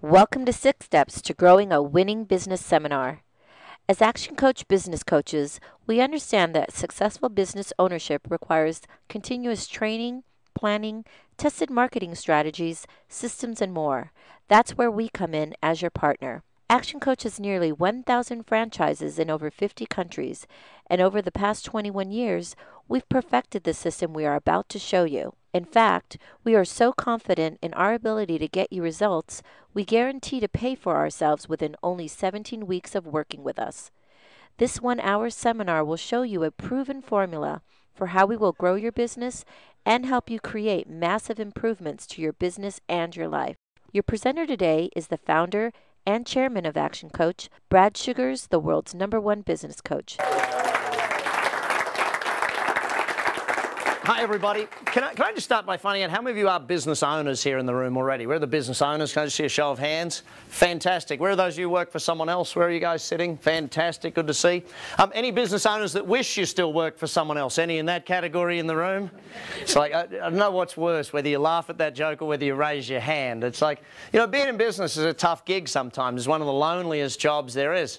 Welcome to 6 Steps to Growing a Winning Business Seminar. As Action Coach business coaches, we understand that successful business ownership requires continuous training, planning, tested marketing strategies, systems, and more. That's where we come in as your partner. Action Coach has nearly 1,000 franchises in over 50 countries, and over the past 21 years, we've perfected the system we are about to show you. In fact, we are so confident in our ability to get you results, we guarantee to pay for ourselves within only 17 weeks of working with us. This 1-hour seminar will show you a proven formula for how we will grow your business and help you create massive improvements to your business and your life. Your presenter today is the founder and chairman of Action Coach, Brad Sugars, the world's #1 business coach. Hi, everybody. Can I just start by finding out how many of you are business owners here in the room already? Where are the business owners? Can I just see a show of hands? Fantastic. Where are those of you who work for someone else? Where are you guys sitting? Fantastic. Good to see. Any business owners that wish you still work for someone else? Any in that category in the room? It's like, I don't know what's worse, whether you laugh at that joke or whether you raise your hand. It's like, you know, being in business is a tough gig sometimes. It's one of the loneliest jobs there is.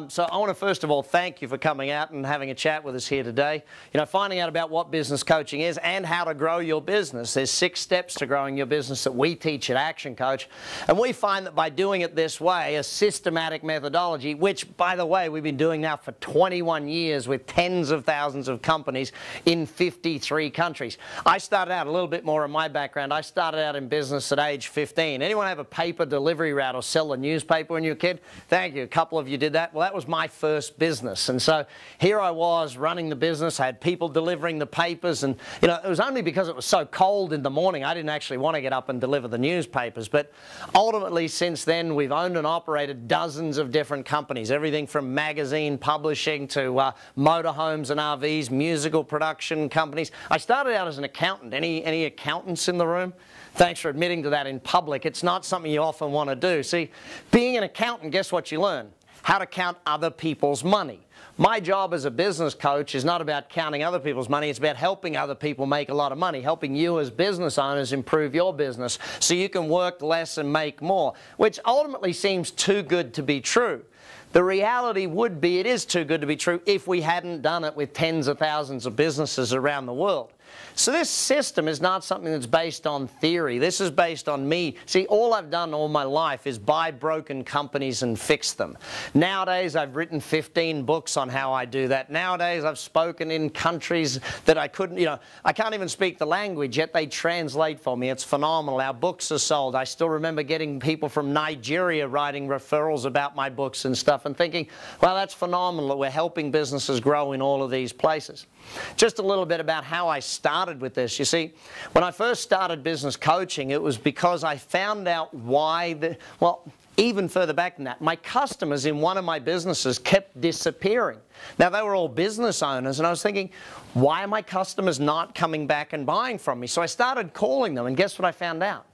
So I want to first of all thank you for coming out and having a chat with us here today. You know, finding out about what business coaching is and how to grow your business. There's 6 steps to growing your business that we teach at Action Coach, and we find that by doing it this way, a systematic methodology, which by the way we've been doing now for 21 years with tens of thousands of companies in 53 countries. I started out, a little bit more of my background, I started out in business at age 15. Anyone have a paper delivery route or sell a newspaper when you were a kid? Thank you, a couple of you did that. Well, that was my first business, and so here I was running the business. I had people delivering the papers, and you know, it was only because it was so cold in the morning I didn't actually want to get up and deliver the newspapers. But ultimately since then we've owned and operated dozens of different companies, everything from magazine publishing to motorhomes and RVs, musical production companies. I started out as an accountant. Any accountants in the room? Thanks for admitting to that in public. It's not something you often want to do. See, being an accountant, guess what you learn? How to count other people's money. My job as a business coach is not about counting other people's money, it's about helping other people make a lot of money, helping you as business owners improve your business so you can work less and make more, which ultimately seems too good to be true. The reality would be it is too good to be true if we hadn't done it with tens of thousands of businesses around the world. So this system is not something that's based on theory. This is based on me. See, all I've done all my life is buy broken companies and fix them. Nowadays, I've written 15 books on how I do that. Nowadays, I've spoken in countries that I couldn't, you know, I can't even speak the language, yet they translate for me. It's phenomenal. Our books are sold. I still remember getting people from Nigeria writing referrals about my books and stuff and thinking, well, that's phenomenal that we're helping businesses grow in all of these places. Just a little bit about how I started with this. You see, when I first started business coaching, it was because I found out why, well, even further back than that, my customers in one of my businesses kept disappearing. Now, they were all business owners, and I was thinking, why are my customers not coming back and buying from me? So I started calling them, and guess what I found out?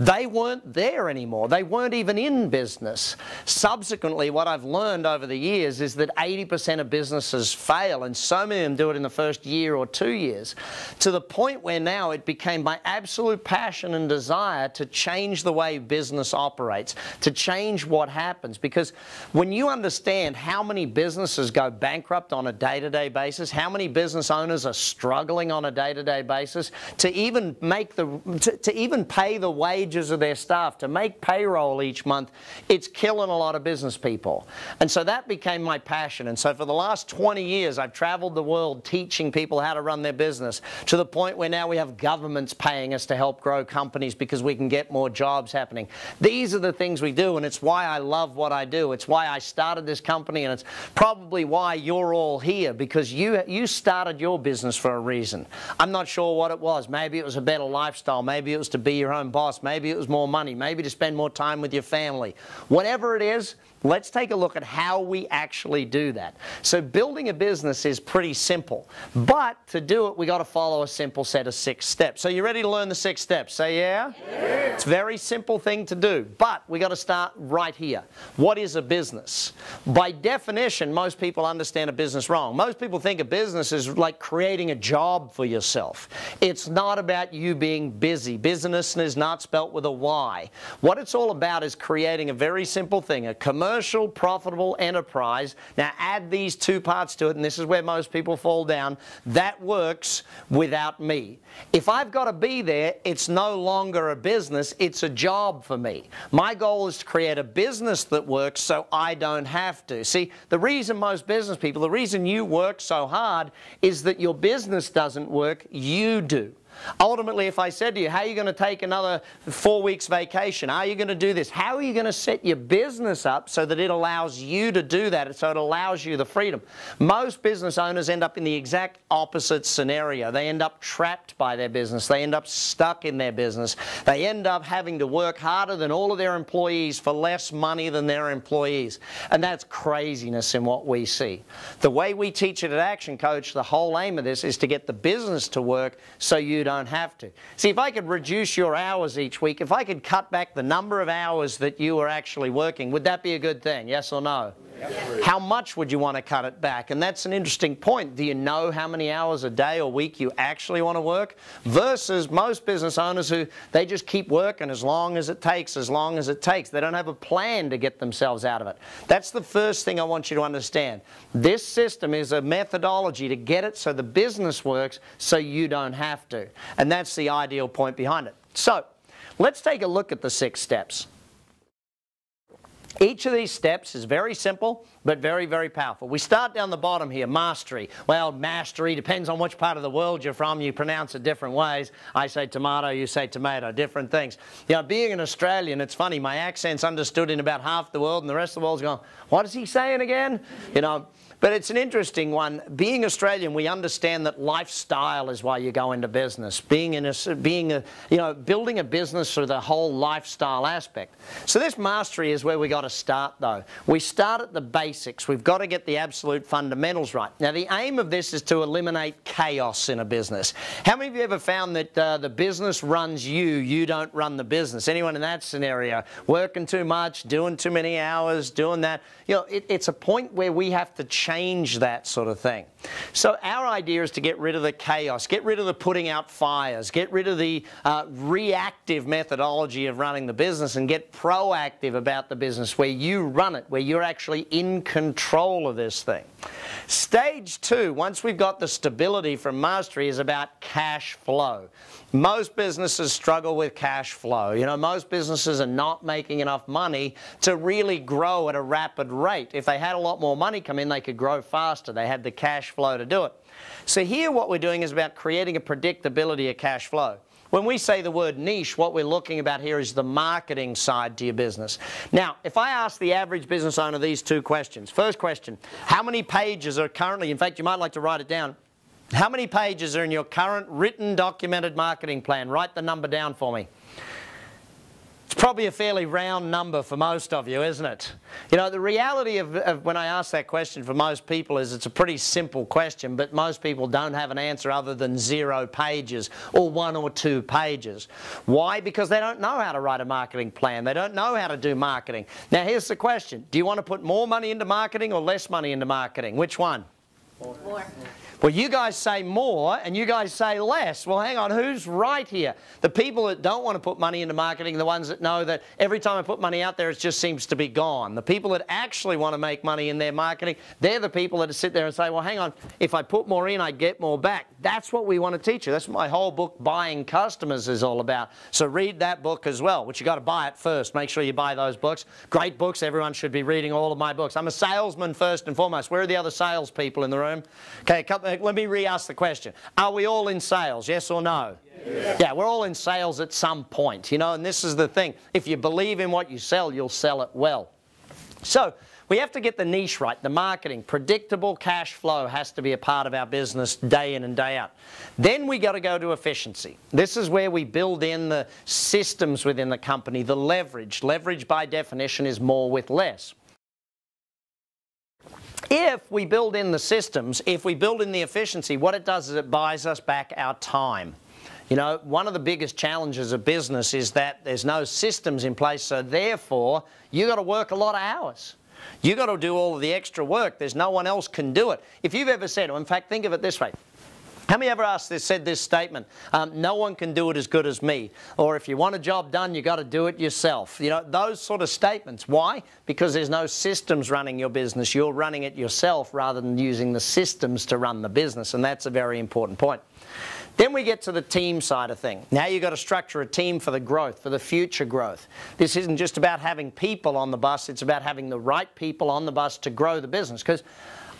They weren't there anymore. They weren't even in business. Subsequently, what I've learned over the years is that 80% of businesses fail, and so many of them do it in the first year or 2 years, to the point where now it became my absolute passion and desire to change the way business operates, to change what happens. Because when you understand how many businesses go bankrupt on a day-to-day basis, how many business owners are struggling on a day-to-day basis, to even pay the wage of their staff, to make payroll each month, it's killing a lot of business people. And so that became my passion. And so for the last 20 years, I've traveled the world teaching people how to run their business, to the point where now we have governments paying us to help grow companies because we can get more jobs happening. These are the things we do, and it's why I love what I do. It's why I started this company, and it's probably why you're all here, because you started your business for a reason. I'm not sure what it was. Maybe it was a better lifestyle. Maybe it was to be your own boss. Maybe it was more money, maybe to spend more time with your family. Whatever it is, let's take a look at how we actually do that. So building a business is pretty simple, but to do it we got to follow a simple set of 6 steps. So you ready to learn the 6 steps? Say yeah? Yeah. It's a very simple thing to do, but we got to start right here. What is a business? By definition, most people understand a business wrong. Most people think a business is like creating a job for yourself. It's not about you being busy. Business is not spelt with a Y. What it's all about is creating a very simple thing, a commercial, profitable enterprise. Now add these 2 parts to it, and this is where most people fall down. That works without me. If I've got to be there, it's no longer a business, it's a job for me. My goal is to create a business that works so I don't have to. See, the reason most business people, the reason you work so hard is that your business doesn't work, you do. Ultimately, if I said to you, how are you going to take another 4 weeks vacation? How are you going to do this? How are you going to set your business up so that it allows you to do that, so it allows you the freedom? Most business owners end up in the exact opposite scenario. They end up trapped by their business. They end up stuck in their business. They end up having to work harder than all of their employees for less money than their employees. And that's craziness in what we see. The way we teach it at Action Coach, the whole aim of this is to get the business to work so you don't have to. See, if I could reduce your hours each week, if I could cut back the number of hours that you are actually working, would that be a good thing? Yes or no? Yes. How much would you want to cut it back? And that's an interesting point. Do you know how many hours a day or week you actually want to work? Versus most business owners who, they just keep working as long as it takes, as long as it takes. They don't have a plan to get themselves out of it. That's the first thing I want you to understand. This system is a methodology to get it so the business works so you don't have to. And that's the ideal point behind it. So, let's take a look at the 6 steps. Each of these steps is very simple, but very, very powerful. We start down the bottom here, mastery. Well, mastery depends on which part of the world you're from. You pronounce it different ways. I say tomato, you say tomato, different things. You know, being an Australian, it's funny, my accent's understood in about half the world, and the rest of the world's going, what is he saying again? You know, but it's an interesting one. Being Australian, we understand that lifestyle is why you go into business. Building a business for the whole lifestyle aspect. So this mastery is where we got to start, though. We start at the basics. We've got to get the absolute fundamentals right. Now, the aim of this is to eliminate chaos in a business. How many of you ever found that the business runs you, you don't run the business? Anyone in that scenario? Working too much, doing too many hours, doing that? You know, it's a point where we have to change that sort of thing. So our idea is to get rid of the chaos, get rid of the putting out fires, get rid of the reactive methodology of running the business and get proactive about the business where you run it, where you're actually in control of this thing. Stage 2, once we've got the stability from mastery, is about cash flow. Most businesses struggle with cash flow. You know, most businesses are not making enough money to really grow at a rapid rate. If they had a lot more money come in, they could grow faster. They had the cash flow to do it. So here what we're doing is about creating a predictability of cash flow. When we say the word niche, what we're looking about here is the marketing side to your business. Now, if I ask the average business owner these 2 questions. First question, how many pages are currently, in fact, you might like to write it down. How many pages are in your current written documented marketing plan? Write the number down for me. It's probably a fairly round number for most of you, isn't it? You know, the reality of when I ask that question for most people is it's a pretty simple question, but most people don't have an answer other than 0 pages or 1 or 2 pages. Why? Because they don't know how to write a marketing plan. They don't know how to do marketing. Now, here's the question. Do you want to put more money into marketing or less money into marketing? Which one? More. Well, you guys say more and you guys say less. Well, hang on, who's right here? The people that don't want to put money into marketing are the ones that know that every time I put money out there, it just seems to be gone. The people that actually want to make money in their marketing, they're the people that sit there and say, well, hang on, if I put more in, I get more back. That's what we want to teach you. That's what my whole book, Buying Customers, is all about. So read that book as well, which you got to buy it first. Make sure you buy those books. Great books. Everyone should be reading all of my books. I'm a salesman first and foremost. Where are the other salespeople in the room? Okay, let me re-ask the question. Are we all in sales, yes or no? Yes. Yeah, we're all in sales at some point, you know, and this is the thing. If you believe in what you sell, you'll sell it well. So we have to get the niche right, the marketing. Predictable cash flow has to be a part of our business day in and day out. Then we got to go to efficiency. This is where we build in the systems within the company, the leverage. Leverage by definition is more with less. If we build in the systems, if we build in the efficiency, what it does is it buys us back our time. You know, one of the biggest challenges of business is that there's no systems in place, so therefore you've got to work a lot of hours. You've got to do all of the extra work. There's no one else can do it. If you've ever said, or in fact, think of it this way. How many ever said this statement, no one can do it as good as me? Or if you want a job done, you've got to do it yourself. You know, those sort of statements. Why? Because there's no systems running your business. You're running it yourself rather than using the systems to run the business. And that's a very important point. Then we get to the team side of things. Now you've got to structure a team for the growth, for the future growth. This isn't just about having people on the bus, it's about having the right people on the bus to grow the business. Because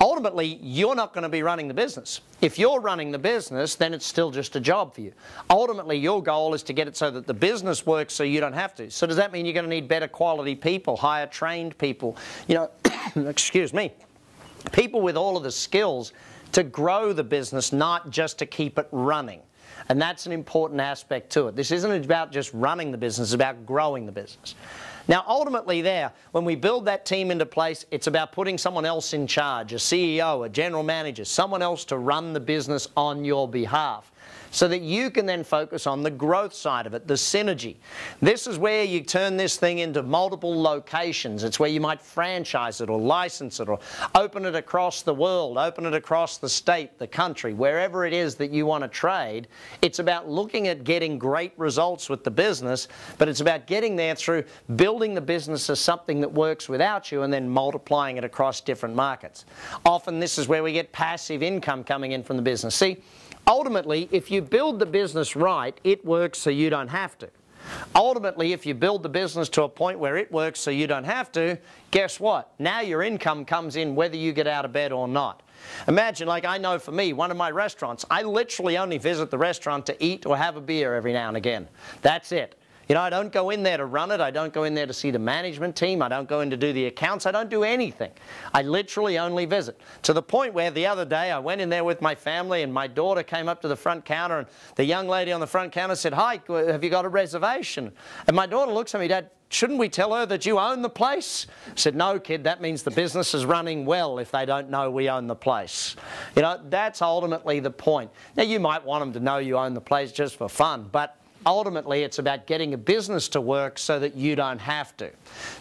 ultimately, you're not going to be running the business. If you're running the business, then it's still just a job for you. Ultimately, your goal is to get it so that the business works so you don't have to. So does that mean you're going to need better quality people, higher trained people, you know, excuse me, people with all of the skills to grow the business, not just to keep it running. And that's an important aspect to it. This isn't about just running the business, it's about growing the business. Now ultimately there, when we build that team into place, it's about putting someone else in charge, a CEO, a general manager, someone else to run the business on your behalf, so that you can then focus on the growth side of it, the synergy. This is where you turn this thing into multiple locations. It's where you might franchise it or license it or open it across the world, open it across the state, the country, wherever it is that you want to trade. It's about looking at getting great results with the business, but it's about getting there through building the business as something that works without you and then multiplying it across different markets. Often this is where we get passive income coming in from the business. See, ultimately, if you build the business right, it works so you don't have to. Ultimately, if you build the business to a point where it works so you don't have to, guess what? Now your income comes in whether you get out of bed or not. Imagine, like I know for me, one of my restaurants, I literally only visit the restaurant to eat or have a beer every now and again. That's it. You know, I don't go in there to run it. I don't go in there to see the management team. I don't go in to do the accounts. I don't do anything. I literally only visit. To the point where the other day I went in there with my family and my daughter came up to the front counter and the young lady on the front counter said, "Hi, have you got a reservation?" And my daughter looks at me, "Dad, shouldn't we tell her that you own the place?" I said, "No, kid, that means the business is running well if they don't know we own the place." You know, that's ultimately the point. Now, you might want them to know you own the place just for fun, but ultimately, it's about getting a business to work so that you don't have to.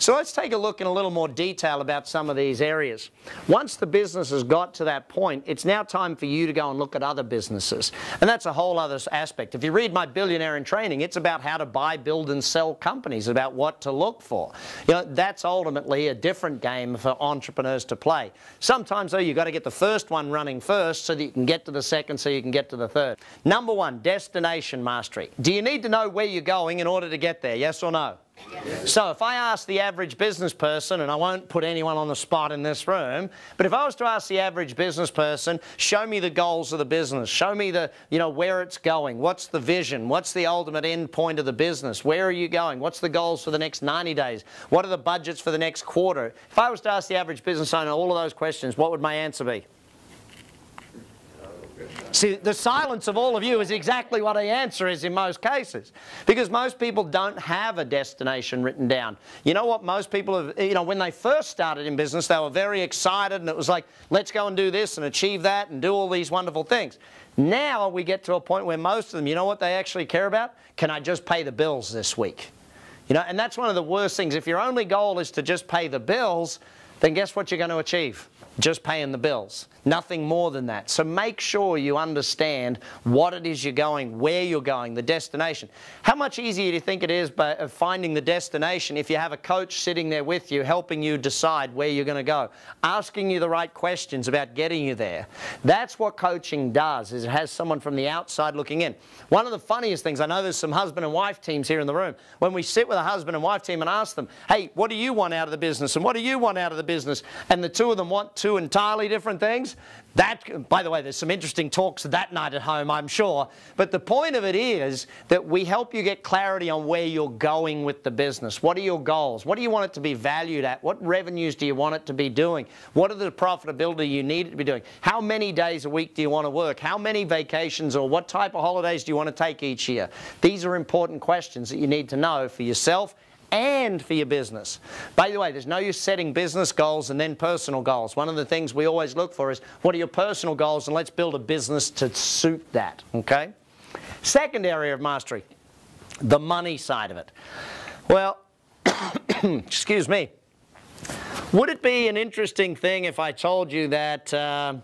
So let's take a look in a little more detail about some of these areas. Once the business has got to that point, it's now time for you to go and look at other businesses. And that's a whole other aspect. If you read my Billionaire in Training, it's about how to buy, build and sell companies, about what to look for. You know, that's ultimately a different game for entrepreneurs to play. Sometimes though, you've got to get the first one running first so that you can get to the second, so you can get to the third. Number one, destination mastery. Do you need to know where you're going in order to get there, yes or no? Yes. So if I ask the average business person, and I won't put anyone on the spot in this room, but if I was to ask the average business person, show me the goals of the business, show me the, you know, where it's going, what's the vision, what's the ultimate end point of the business, where are you going, what's the goals for the next 90 days, what are the budgets for the next quarter? If I was to ask the average business owner all of those questions, what would my answer be? See, the silence of all of you is exactly what the answer is in most cases, because most people don't have a destination written down. You know what most people have, you know, when they first started in business, they were very excited and it was like, let's go and do this and achieve that and do all these wonderful things. Now we get to a point where most of them, you know what they actually care about? Can I just pay the bills this week? You know, and that's one of the worst things. If your only goal is to just pay the bills, then guess what you're going to achieve? Just paying the bills. Nothing more than that. So make sure you understand what it is you're going, where you're going, the destination. How much easier do you think it is by finding the destination if you have a coach sitting there with you, helping you decide where you're going to go, asking you the right questions about getting you there? That's what coaching does, is it has someone from the outside looking in. One of the funniest things, I know there's some husband and wife teams here in the room, when we sit with a husband and wife team and ask them, hey, what do you want out of the business and what do you want out of the business? And the two of them want two entirely different things. That, by the way, there's some interesting talks that night at home, I'm sure. But the point of it is that we help you get clarity on where you're going with the business. What are your goals? What do you want it to be valued at? What revenues do you want it to be doing? What are the profitability you need it to be doing? How many days a week do you want to work? How many vacations or what type of holidays do you want to take each year? These are important questions that you need to know for yourself and for your business. By the way, there's no use setting business goals and then personal goals. One of the things we always look for is, what are your personal goals, and let's build a business to suit that, okay? Second area of mastery, the money side of it. Well, excuse me. Would it be an interesting thing if I told you that,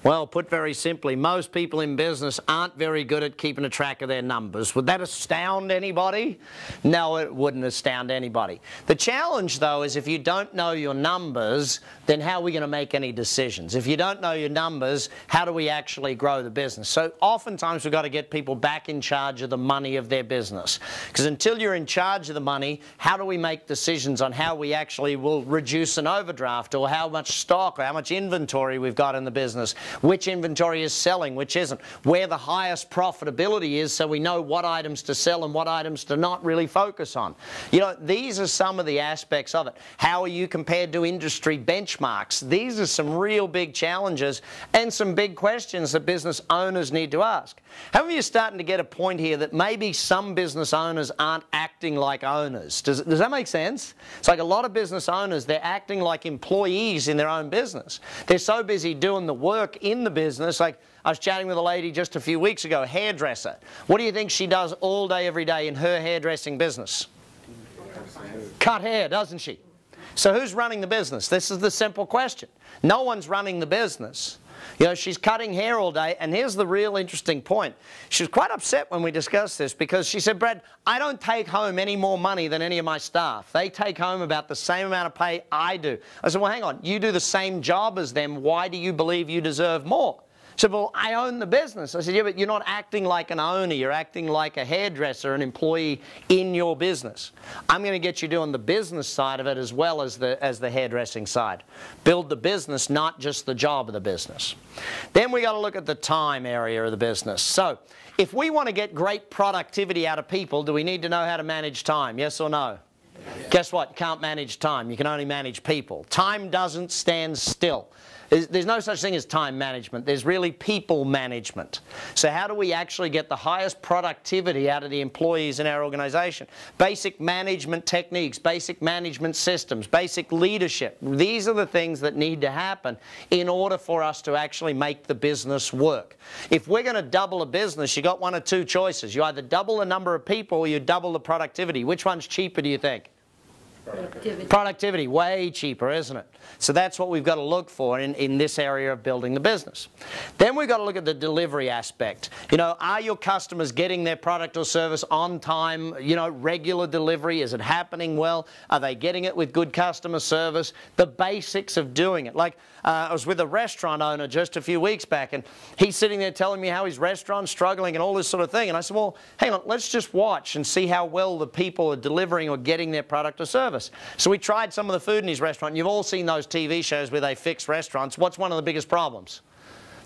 well, put very simply, most people in business aren't very good at keeping a track of their numbers? Would that astound anybody? No, it wouldn't astound anybody. The challenge, though, is if you don't know your numbers, then how are we going to make any decisions? If you don't know your numbers, how do we actually grow the business? So oftentimes we've got to get people back in charge of the money of their business. Because until you're in charge of the money, how do we make decisions on how we actually will reduce an overdraft, or how much stock or how much inventory we've got in the business? Which inventory is selling, which isn't, where the highest profitability is, so we know what items to sell and what items to not really focus on. You know, these are some of the aspects of it. How are you compared to industry benchmarks? These are some real big challenges and some big questions that business owners need to ask. How many of you are starting to get a point here that maybe some business owners aren't acting like owners? Does that make sense? It's like a lot of business owners, they're acting like employees in their own business. They're so busy doing the work in the business. Like, I was chatting with a lady just a few weeks ago, a hairdresser. What do you think she does all day, every day in her hairdressing business? Cut hair, doesn't she? So who's running the business? This is the simple question. No one's running the business. You know, she's cutting hair all day, and here's the real interesting point. She was quite upset when we discussed this, because she said, Brad, I don't take home any more money than any of my staff. They take home about the same amount of pay I do. I said, well, hang on, you do the same job as them. Why do you believe you deserve more? She said, well, I own the business. I said, yeah, but you're not acting like an owner. You're acting like a hairdresser, an employee in your business. I'm going to get you doing the business side of it as well as the hairdressing side. Build the business, not just the job of the business. Then we got to look at the time area of the business. So if we want to get great productivity out of people, do we need to know how to manage time? Yes or no? Yes. Guess what? You can't manage time. You can only manage people. Time doesn't stand still. There's no such thing as time management. There's really people management. So how do we actually get the highest productivity out of the employees in our organization? Basic management techniques, basic management systems, basic leadership. These are the things that need to happen in order for us to actually make the business work. If we're going to double a business, you've got one of two choices. You either double the number of people or you double the productivity. Which one's cheaper, do you think? Productivity, way cheaper, isn't it? So that's what we've got to look for in this area of building the business. Then we've got to look at the delivery aspect. You know, are your customers getting their product or service on time? You know, regular delivery, is it happening well? Are they getting it with good customer service? The basics of doing it. Like, I was with a restaurant owner just a few weeks back, and he's sitting there telling me how his restaurant's struggling and all this sort of thing. And I said, well, hang on, let's just watch and see how well the people are delivering or getting their product or service. So we tried some of the food in his restaurant. You've all seen those TV shows where they fix restaurants. What's one of the biggest problems?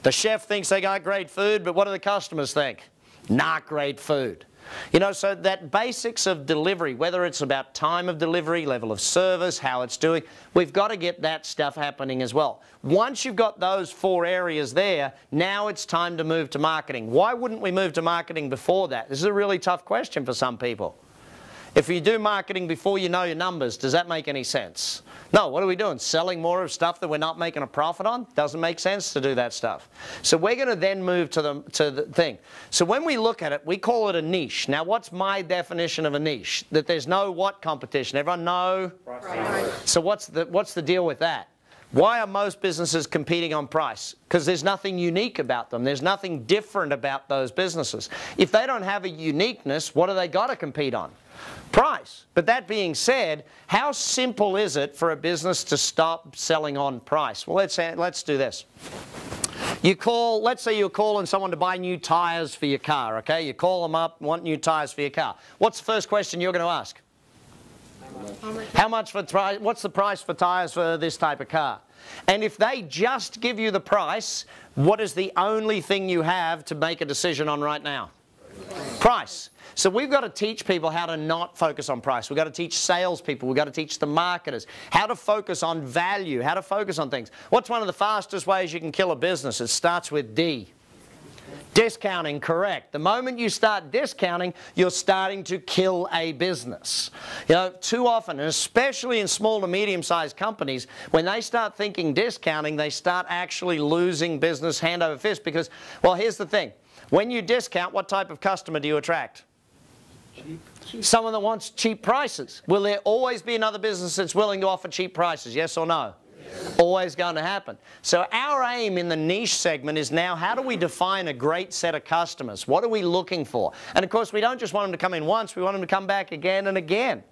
The chef thinks they got great food, but what do the customers think? Not great food. You know, so that basics of delivery, whether it's about time of delivery, level of service, how it's doing, we've got to get that stuff happening as well. Once you've got those four areas there, now it's time to move to marketing. Why wouldn't we move to marketing before that? This is a really tough question for some people. If you do marketing before you know your numbers, does that make any sense? No, what are we doing? Selling more of stuff that we're not making a profit on? Doesn't make sense to do that stuff. So we're going to then move to the thing. So when we look at it, we call it a niche. Now, what's my definition of a niche? That there's no what competition? Everyone know? Price. So what's the deal with that? Why are most businesses competing on price? Because there's nothing unique about them. There's nothing different about those businesses. If they don't have a uniqueness, what do they got to compete on? Price. But that being said, how simple is it for a business to stop selling on price? Well, let's do this. Let's say you're calling someone to buy new tires for your car, okay? You call them up, want new tires for your car. What's the first question you're going to ask? How much for what's the price for tires for this type of car? And if they just give you the price, what is the only thing you have to make a decision on right now? Price. So we've got to teach people how to not focus on price. We've got to teach salespeople. We've got to teach the marketers how to focus on value, how to focus on things. What's one of the fastest ways you can kill a business? It starts with D. Discounting, correct. The moment you start discounting, you're starting to kill a business. You know, too often, and especially in small to medium-sized companies, when they start thinking discounting, they start actually losing business hand over fist because, well, here's the thing. When you discount, what type of customer do you attract? Cheap. Someone that wants cheap prices. Will there always be another business that's willing to offer cheap prices, yes or no? Always going to happen. So our aim in the niche segment is now, how do we define a great set of customers? What are we looking for? And of course, we don't just want them to come in once, we want them to come back again and again.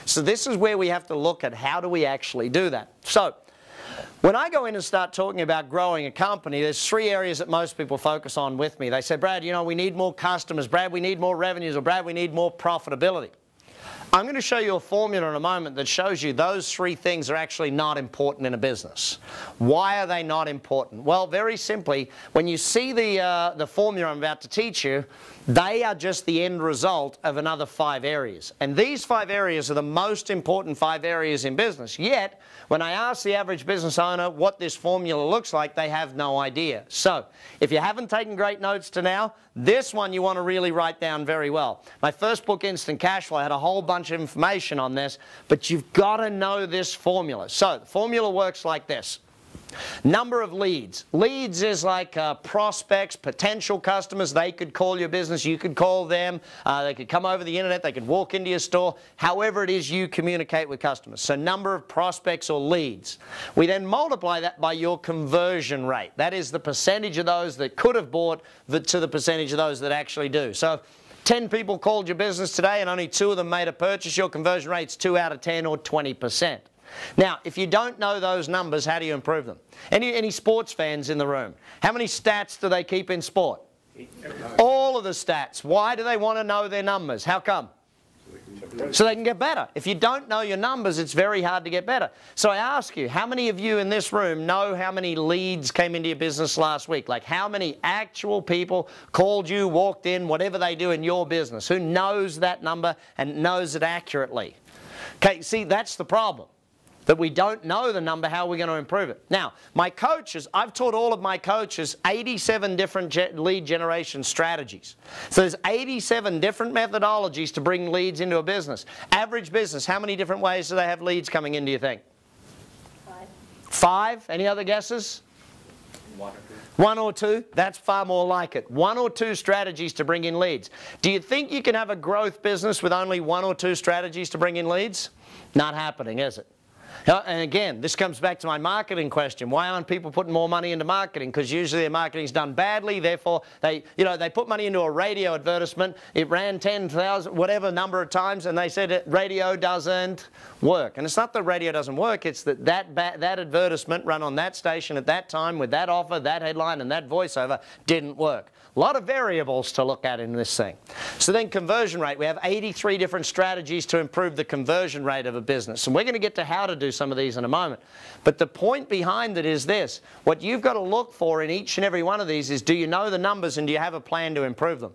So this is where we have to look at how do we actually do that. So when I go in and start talking about growing a company, there's 3 areas that most people focus on with me. They say, Brad, you know, we need more customers. Brad, we need more revenues. Or Brad, we need more profitability. I'm going to show you a formula in a moment that shows you those 3 things are actually not important in a business. Why are they not important? Well, very simply, when you see the formula I'm about to teach you, they are just the end result of another 5 areas. And these 5 areas are the most important 5 areas in business. Yet, when I ask the average business owner what this formula looks like, they have no idea. So, if you haven't taken great notes to now, this one you want to really write down very well. My first book, Instant Cash Flow, had a whole bunch of information on this, but you've got to know this formula. So, the formula works like this. Number of leads. Leads is like prospects, potential customers. They could call your business, you could call them, they could come over the internet, they could walk into your store, however it is you communicate with customers. So number of prospects or leads. We then multiply that by your conversion rate. That is the percentage of those that could have bought to the percentage of those that actually do. So 10 people called your business today and only 2 of them made a purchase, your conversion rate's 2 out of 10 or 20%. Now, if you don't know those numbers, how do you improve them? Any sports fans in the room? How many stats do they keep in sport? All of the stats. Why do they want to know their numbers? How come? So they can get better. If you don't know your numbers, it's very hard to get better. So I ask you, how many of you in this room know how many leads came into your business last week? Like how many actual people called you, walked in, whatever they do in your business? Who knows that number and knows it accurately? Okay, see, that's the problem. That we don't know the number, how are we going to improve it? Now, my coaches, I've taught all of my coaches 87 different lead generation strategies. So there's 87 different methodologies to bring leads into a business. Average business, how many different ways do they have leads coming in, do you think? 5. 5? Any other guesses? 1 or 2. 1 or 2? That's far more like it. 1 or 2 strategies to bring in leads. Do you think you can have a growth business with only 1 or 2 strategies to bring in leads? Not happening, is it? And again, this comes back to my marketing question. Why aren't people putting more money into marketing? Because usually their marketing's done badly, therefore they put money into a radio advertisement, it ran 10,000, whatever number of times, and they said radio doesn't work. And it's not that radio doesn't work, it's that that advertisement run on that station at that time with that offer, that headline, and that voiceover didn't work. A lot of variables to look at in this thing. So then conversion rate. We have 83 different strategies to improve the conversion rate of a business. And we're going to get to how to do some of these in a moment. But the point behind it is this. What you've got to look for in each and every one of these is, do you know the numbers and do you have a plan to improve them?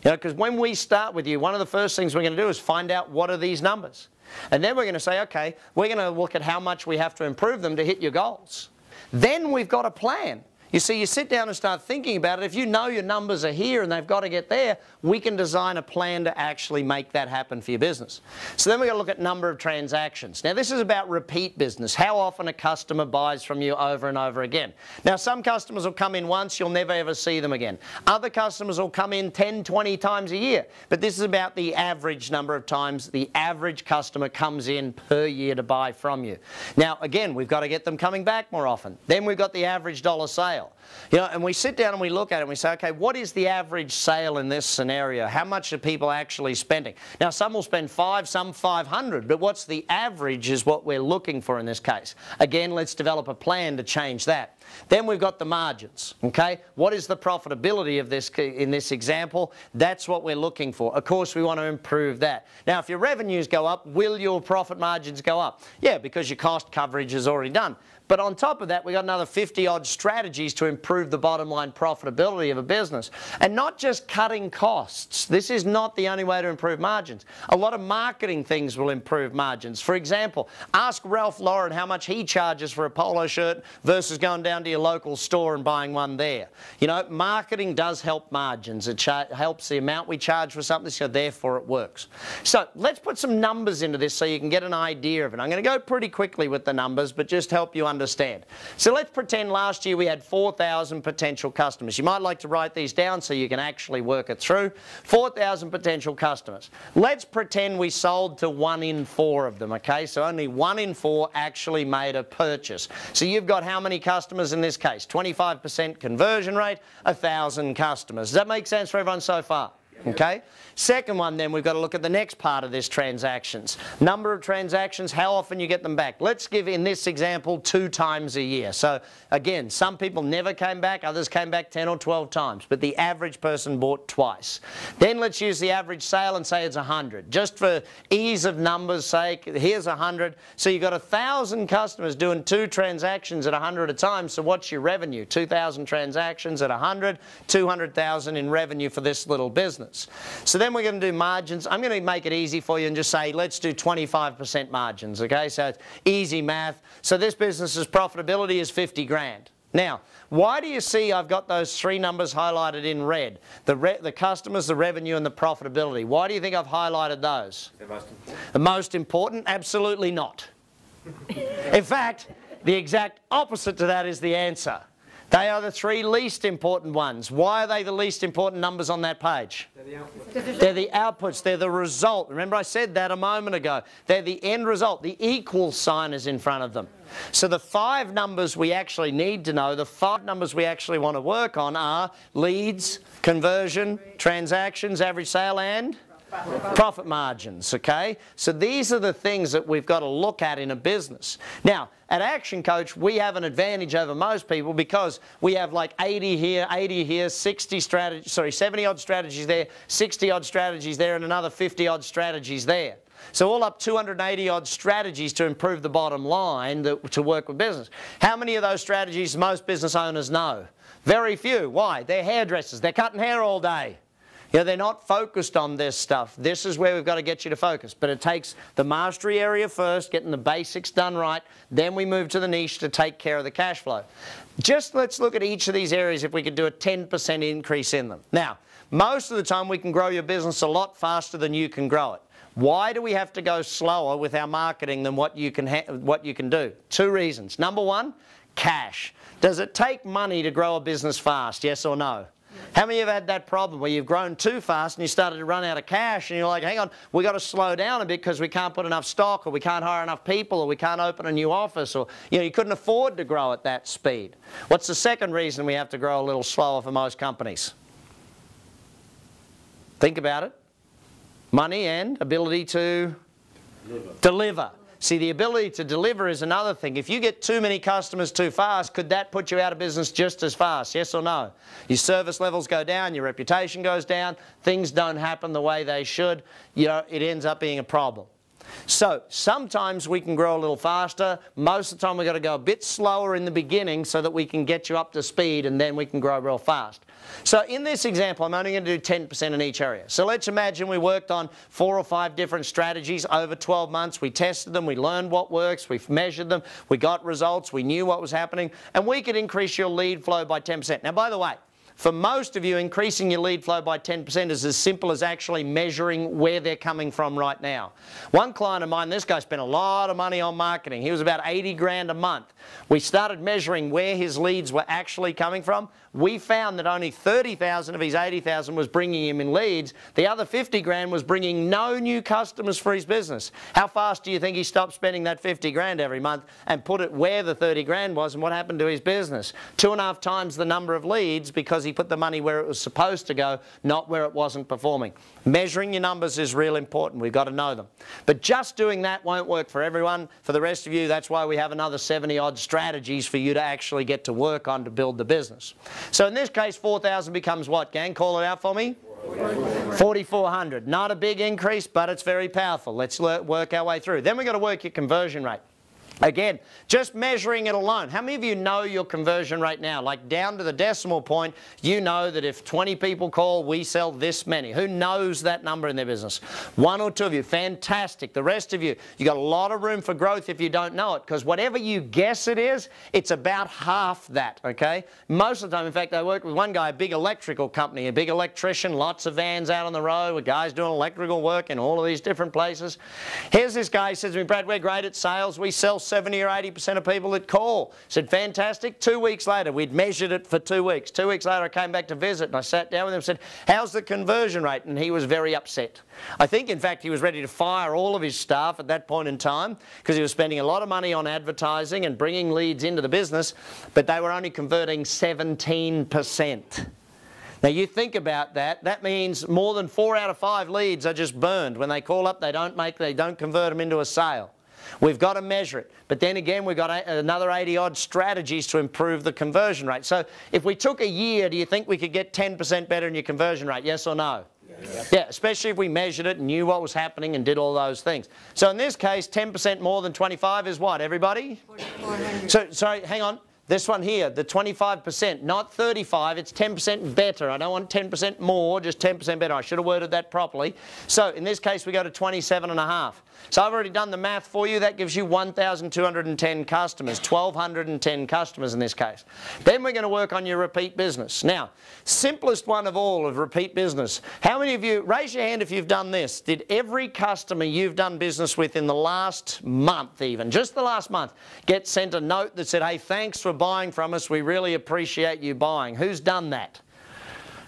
You know, because when we start with you, one of the first things we're going to do is find out what are these numbers. And then we're going to say, okay, we're going to look at how much we have to improve them to hit your goals. Then we've got a plan. You see, you sit down and start thinking about it. If you know your numbers are here and they've got to get there, we can design a plan to actually make that happen for your business. So then we've got to look at number of transactions. Now, this is about repeat business, how often a customer buys from you over and over again. Now, some customers will come in once, you'll never ever see them again. Other customers will come in 10, 20 times a year. But this is about the average number of times the average customer comes in per year to buy from you. Now, again, we've got to get them coming back more often. Then we've got the average dollar sale. You know, and we sit down and we look at it and we say, okay, what is the average sale in this scenario? How much are people actually spending? Now, some will spend 5, some 500, but what's the average is what we're looking for in this case. Again, let's develop a plan to change that. Then we've got the margins, okay? What is the profitability of this in this example? That's what we're looking for. Of course, we want to improve that. Now, if your revenues go up, will your profit margins go up? Yeah, because your cost coverage is already done. But on top of that, we've got another 50-odd strategies to improve the bottom line profitability of a business. And not just cutting costs. This is not the only way to improve margins. A lot of marketing things will improve margins. For example, ask Ralph Lauren how much he charges for a polo shirt versus going down to your local store and buying one there. You know, marketing does help margins. It helps the amount we charge for something, so therefore it works. So let's put some numbers into this so you can get an idea of it. I'm going to go pretty quickly with the numbers, but just help you understand. So let's pretend last year we had 4,000 potential customers. You might like to write these down so you can actually work it through. 4,000 potential customers. Let's pretend we sold to 1 in 4 of them, okay? So only 1 in 4 actually made a purchase. So you've got how many customers in this case? 25% conversion rate, 1,000 customers. Does that make sense for everyone so far? Okay. Second one, then we've got to look at the next part of this, transactions. Number of transactions, how often you get them back. Let's give, in this example, 2 times a year. So again, some people never came back, others came back 10 or 12 times, but the average person bought twice. Then let's use the average sale and say it's 100. Just for ease of numbers sake, here's 100. So you've got 1,000 customers doing 2 transactions at 100 a time. So what's your revenue? 2,000 transactions at 100, 200,000 in revenue for this little business. So then we're going to do margins. I'm going to make it easy for you and just say let's do 25% margins, okay? So it's easy math. So this business's profitability is 50 grand. Now, why do you see I've got those 3 numbers highlighted in red? The customers, the revenue and the profitability. Why do you think I've highlighted those? The most important. The most important? Absolutely not. In fact, the exact opposite to that is the answer. They are the 3 least important ones. Why are they the least important numbers on that page? They're the outputs. They're the outputs. They're the result. Remember I said that a moment ago. They're the end result. The equal sign is in front of them. So the 5 numbers we actually need to know, the 5 numbers we actually want to work on are leads, conversion, transactions, average sale and profit margins, okay? So these are the things that we've got to look at in a business. Now, at Action Coach, we have an advantage over most people because we have like 80 here, 70 odd strategies there, 60 odd strategies there, and another 50 odd strategies there. So all up 280 odd strategies to improve the bottom line to work with business. How many of those strategies most business owners know? Very few. Why? They're hairdressers. They're cutting hair all day. You know, they're not focused on this stuff. This is where we've got to get you to focus. But it takes the mastery area first, getting the basics done right. Then we move to the niche to take care of the cash flow. Just let's look at each of these areas if we could do a 10% increase in them. Now, most of the time we can grow your business a lot faster than you can grow it. Why do we have to go slower with our marketing than what you can do? 2 reasons. Number 1, cash. Does it take money to grow a business fast, yes or no? How many of you have had that problem where you've grown too fast and you started to run out of cash and you're like, hang on, we've got to slow down a bit because we can't put enough stock, or we can't hire enough people, or we can't open a new office, or you couldn't afford to grow at that speed. What's the second reason we have to grow a little slower for most companies? Think about it. Money and ability to deliver. See, the ability to deliver is another thing. If you get too many customers too fast, could that put you out of business just as fast? Yes or no? Your service levels go down, your reputation goes down, things don't happen the way they should. You know, it ends up being a problem. So sometimes we can grow a little faster. Most of the time we've got to go a bit slower in the beginning so that we can get you up to speed, and then we can grow real fast. So in this example, I'm only going to do 10% in each area. So let's imagine we worked on 4 or 5 different strategies over 12 months. We tested them, we learned what works, we measured them, we got results, we knew what was happening, and we could increase your lead flow by 10%. Now, by the way, for most of you, increasing your lead flow by 10% is as simple as actually measuring where they're coming from right now. One client of mine, this guy spent a lot of money on marketing. He was about 80 grand a month. We started measuring where his leads were actually coming from. We found that only 30,000 of his 80,000 was bringing him in leads. The other 50 grand was bringing no new customers for his business. How fast do you think he stopped spending that 50 grand every month and put it where the 30 grand was, and what happened to his business? 2.5 times the number of leads because he put the money where it was supposed to go, not where it wasn't performing. Measuring your numbers is real important. We've got to know them. But just doing that won't work for everyone. For the rest of you, that's why we have another 70 odd strategies for you to actually get to work on to build the business. So in this case, 4,000 becomes what, gang? Call it out for me. 4,400. Not a big increase, but it's very powerful. Let's work our way through. Then we've got to work your conversion rate. Again, just measuring it alone. How many of you know your conversion rate now? Like down to the decimal point, you know that if 20 people call, we sell this many. Who knows that number in their business? One or two of you, fantastic. The rest of you, you got a lot of room for growth if you don't know it, because whatever you guess it is, it's about half that, okay? Most of the time, in fact, I worked with one guy, a big electrical company, a big electrician, lots of vans out on the road with guys doing electrical work in all of these different places. Here's this guy, he says to me, Brad, we're great at sales. We sell 70 or 80% of people that call. I said, fantastic. 2 weeks later, we'd measured it for 2 weeks. 2 weeks later, I came back to visit and I sat down with him and said, how's the conversion rate? And he was very upset. I think, in fact, he was ready to fire all of his staff at that point in time because he was spending a lot of money on advertising and bringing leads into the business, but they were only converting 17%. Now you think about that, that means more than 4 out of 5 leads are just burned. When they call up, they don't convert them into a sale. We've got to measure it. But then again, we've got another 80-odd strategies to improve the conversion rate. So if we took a year, do you think we could get 10% better in your conversion rate? Yes or no? Yes. Yeah, especially if we measured it and knew what was happening and did all those things. So in this case, 10% more than 25 is what, everybody? 4,400. So, sorry, hang on. This one here, the 25%, not 35, it's 10% better. I don't want 10% more, just 10% better. I should have worded that properly. So in this case, we go to 27.5. So I've already done the math for you. That gives you 1,210 customers, 1,210 customers in this case. Then we're going to work on your repeat business. Now, simplest one of all of repeat business. How many of you, raise your hand if you've done this. Did every customer you've done business with in the last month even, just the last month, get sent a note that said, hey, thanks for buying from us. We really appreciate you buying. Who's done that?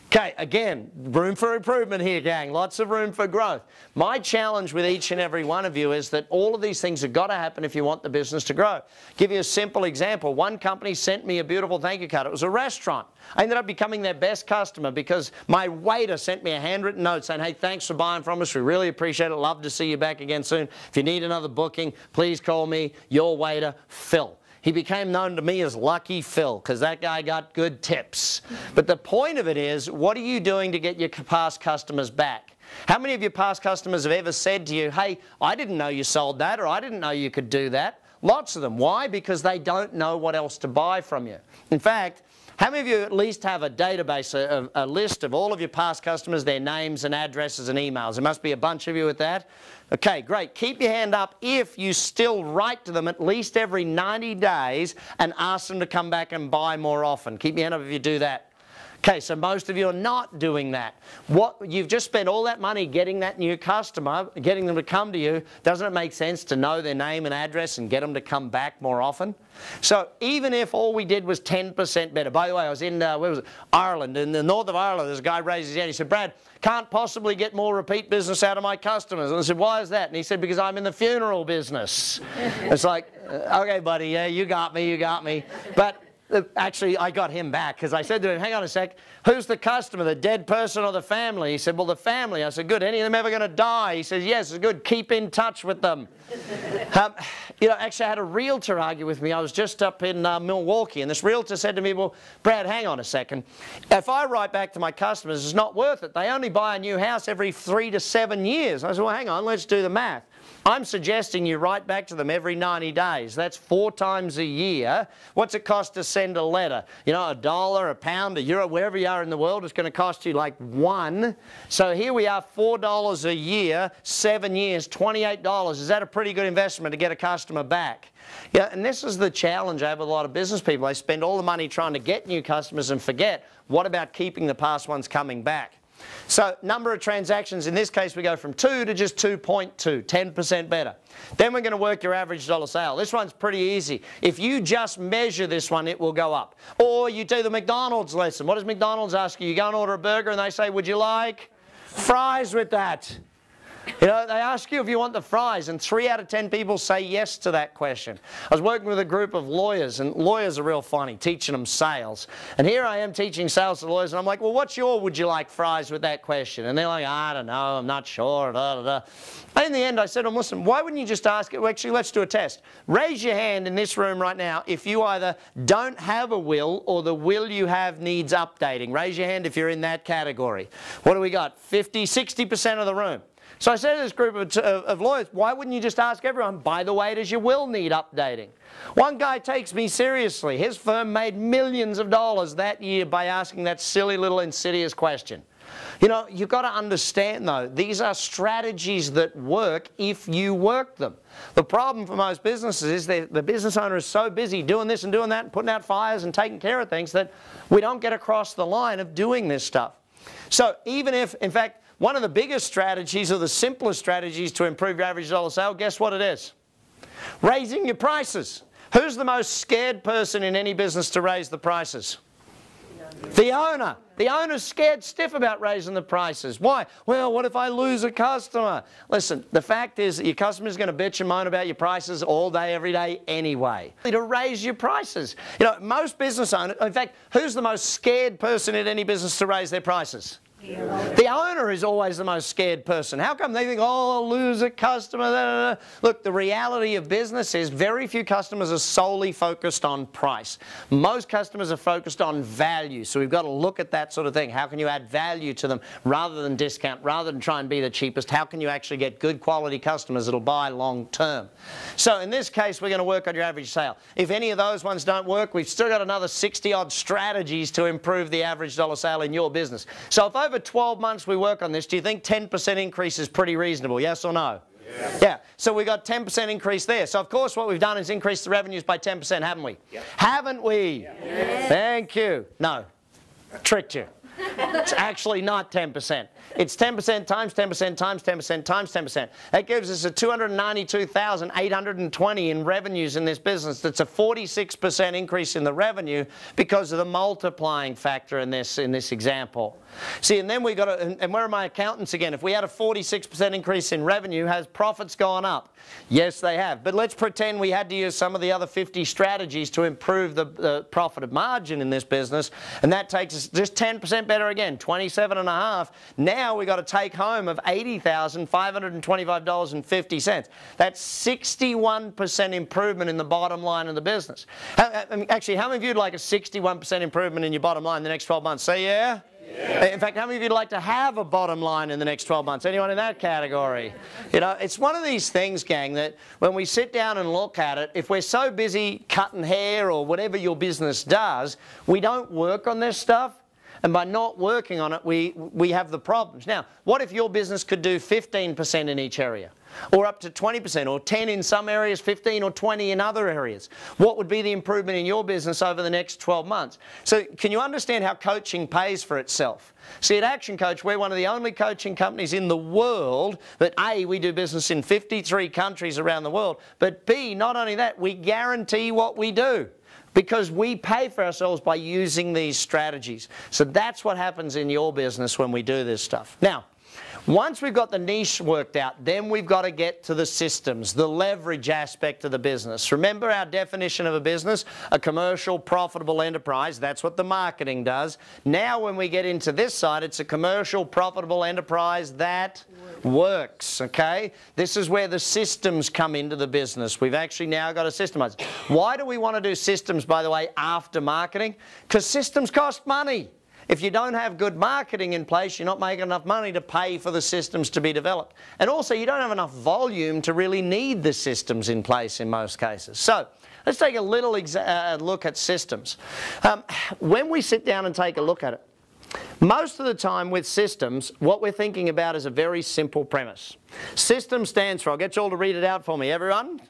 Okay, again, room for improvement here, gang. Lots of room for growth. My challenge with each and every one of you is that all of these things have got to happen if you want the business to grow. Give you a simple example. One company sent me a beautiful thank you card. It was a restaurant. I ended up becoming their best customer because my waiter sent me a handwritten note saying, hey, thanks for buying from us. We really appreciate it. Love to see you back again soon. If you need another booking, please call me, your waiter, Phil. He became known to me as Lucky Phil because that guy got good tips. But the point of it is, what are you doing to get your past customers back? How many of your past customers have ever said to you, hey, I didn't know you sold that, or I didn't know you could do that? Lots of them. Why? Because they don't know what else to buy from you. In fact, how many of you at least have a database, a list of all of your past customers, their names and addresses and emails? There must be a bunch of you with that. Okay, great. Keep your hand up if you still write to them at least every 90 days and ask them to come back and buy more often. Keep your hand up if you do that. Okay, so most of you are not doing that. You've just spent all that money getting that new customer, getting them to come to you. Doesn't it make sense to know their name and address and get them to come back more often? So even if all we did was 10% better. By the way, I was in, where was it? Ireland. In the north of Ireland, there's a guy raised his hand. He said, Brad, can't possibly get more repeat business out of my customers. And I said, why is that? And he said, because I'm in the funeral business. It's like, okay, buddy, yeah, you got me, you got me. But actually, I got him back because I said to him, hang on a sec, who's the customer, the dead person or the family? He said, well, the family. I said, good. Any of them ever going to die? He says, yes, it's good. Keep in touch with them. You know, actually, I had a realtor argue with me. I was just up in Milwaukee, and this realtor said to me, well, Brad, hang on a second. If I write back to my customers, it's not worth it. They only buy a new house every 3 to 7 years. I said, well, hang on, let's do the math. I'm suggesting you write back to them every 90 days. That's 4 times a year. What's it cost to send a letter? You know, $1, a pound, a euro, wherever you are in the world, it's going to cost you like 1. So here we are, $4 a year, 7 years, $28. Is that a pretty good investment to get a customer back? Yeah, and this is the challenge I have with a lot of business people. They spend all the money trying to get new customers and forget, what about keeping the past ones coming back? So number of transactions, in this case we go from 2 to just 2.2, 10% better. Then we're going to work your average dollar sale. This one's pretty easy. If you just measure this one, it will go up. Or you do the McDonald's lesson. What does McDonald's ask you? You go and order a burger and they say, would you like fries with that? You know, they ask you if you want the fries, and 3 out of 10 people say yes to that question. I was working with a group of lawyers, and lawyers are real funny, teaching them sales. And here I am teaching sales to lawyers, and I'm like, well, what's your would you like fries with that question? And they're like, I don't know, I'm not sure, da, da, da. And in the end, I said to them, listen, why wouldn't you just ask it? Well, actually, let's do a test. Raise your hand in this room right now if you either don't have a will or the will you have needs updating. Raise your hand if you're in that category. What do we got? 50, 60% of the room. So I said to this group of lawyers, why wouldn't you just ask everyone, by the way, does your will need updating? One guy takes me seriously. His firm made millions of dollars that year by asking that silly little insidious question. You know, you've got to understand though, these are strategies that work if you work them. The problem for most businesses is the business owner is so busy doing this and doing that and putting out fires and taking care of things that we don't get across the line of doing this stuff. So even if, in fact, one of the biggest strategies or the simplest strategies to improve your average dollar sale, guess what it is? Raising your prices. Who's the most scared person in any business to raise the prices? The owner. The owner's scared stiff about raising the prices. Why? Well, what if I lose a customer? Listen, the fact is that your customer's going to bitch and moan about your prices all day, every day anyway. To raise your prices. You know, most business owners, in fact, who's the most scared person in any business to raise their prices? The owner is always the most scared person. How come they think, oh, I'll lose a customer? Da, da, da. Look, the reality of business is very few customers are solely focused on price. Most customers are focused on value. So we've got to look at that sort of thing. How can you add value to them rather than discount, rather than try and be the cheapest? How can you actually get good quality customers that'll buy long term? So in this case, we're going to work on your average sale. If any of those ones don't work, we've still got another 60-odd strategies to improve the average dollar sale in your business. So if over 12 months we work on this, do you think 10% increase is pretty reasonable? Yes or no? Yeah. Yeah. So we got 10% increase there. So of course what we've done is increase the revenues by 10%, haven't we? Yep. Haven't we? Yep. Yes. Thank you. No. Tricked you. It's actually not 10%. It's 10% times 10% times 10% times 10%. That gives us a $292,820 in revenues in this business. That's a 46% increase in the revenue because of the multiplying factor in this example. See, and then we got to, and where are my accountants again? If we had a 46% increase in revenue, has profits gone up? Yes, they have. But let's pretend we had to use some of the other 50 strategies to improve the profit margin in this business, and that takes us just 10% better again, 27.5. Now we got to take home of $80,525.50. That's 61% improvement in the bottom line of the business. Actually, how many of you would like a 61% improvement in your bottom line in the next 12 months? Say yeah. Yeah. In fact, how many of you would like to have a bottom line in the next 12 months? Anyone in that category? You know, it's one of these things, gang, that when we sit down and look at it, if we're so busy cutting hair or whatever your business does, we don't work on this stuff. And by not working on it, we have the problems. Now, what if your business could do 15% in each area? Or up to 20%, or 10 in some areas, 15 or 20 in other areas? What would be the improvement in your business over the next 12 months? So can you understand how coaching pays for itself? See, at Action Coach, we're one of the only coaching companies in the world that A, we do business in 53 countries around the world, but B, not only that, we guarantee what we do, because we pay for ourselves by using these strategies. So that's what happens in your business when we do this stuff. Now, once we've got the niche worked out, then we've got to get to the systems, the leverage aspect of the business. Remember our definition of a business, a commercial, profitable enterprise. That's what the marketing does. Now when we get into this side, it's a commercial, profitable enterprise that works, okay? This is where the systems come into the business. We've actually now got to systemize. Why do we want to do systems, by the way, after marketing? Because systems cost money. If you don't have good marketing in place, you're not making enough money to pay for the systems to be developed. And also, you don't have enough volume to really need the systems in place in most cases. So, let's take a little look at systems. When we sit down and take a look at it, most of the time with systems, what we're thinking about is a very simple premise. System stands for, I'll get you all to read it out for me, everyone.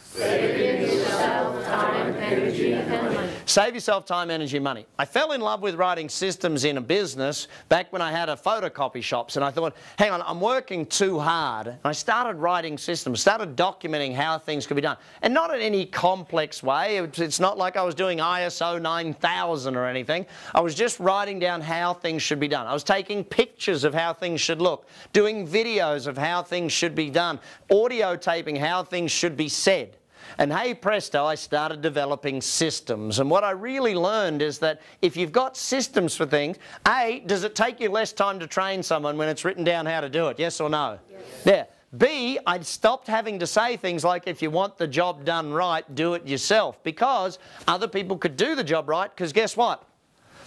Save yourself time, energy, and money. Save yourself time, energy, money. I fell in love with writing systems in a business back when I had a photocopy shops, and I thought, hang on, I'm working too hard. And I started writing systems, started documenting how things could be done. And not in any complex way. It's not like I was doing ISO 9000 or anything. I was just writing down how things should be done. I was taking pictures of how things should look, doing videos of how things should be done, audio taping how things should be said. And hey presto, I started developing systems. And what I really learned is that if you've got systems for things, A, does it take you less time to train someone when it's written down how to do it? Yes or no? Yes. Yeah. B, I stopped having to say things like, if you want the job done right, do it yourself. Because other people could do the job right, because guess what?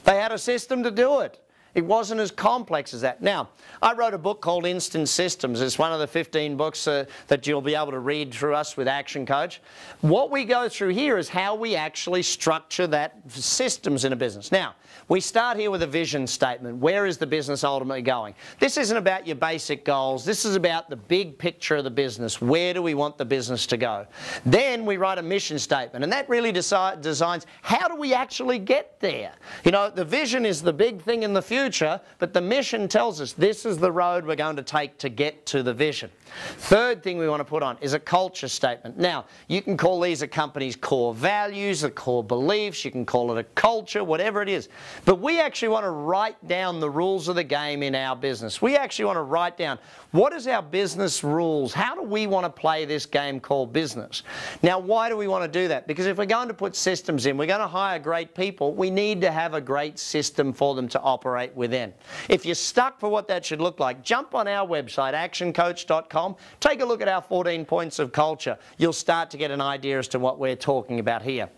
They had a system to do it. It wasn't as complex as that. Now, I wrote a book called Instant Systems. It's one of the 15 books that you'll be able to read through us with Action Coach. What we go through here is how we actually structure that systems in a business. Now, we start here with a vision statement. Where is the business ultimately going? This isn't about your basic goals. This is about the big picture of the business. Where do we want the business to go? Then we write a mission statement, and that really designs how do we actually get there. You know, the vision is the big thing in the future, but the mission tells us this is the road we're going to take to get to the vision. Third thing we want to put on is a culture statement. Now, you can call these a company's core values, the core beliefs, you can call it a culture, whatever it is. But we actually want to write down the rules of the game in our business. We actually want to write down what is our business rules? How do we want to play this game called business? Now, why do we want to do that? Because if we're going to put systems in, we're going to hire great people, we need to have a great system for them to operate within. If you're stuck for what that should look like, jump on our website, actioncoach.com, take a look at our 14 points of culture. You'll start to get an idea as to what we're talking about here.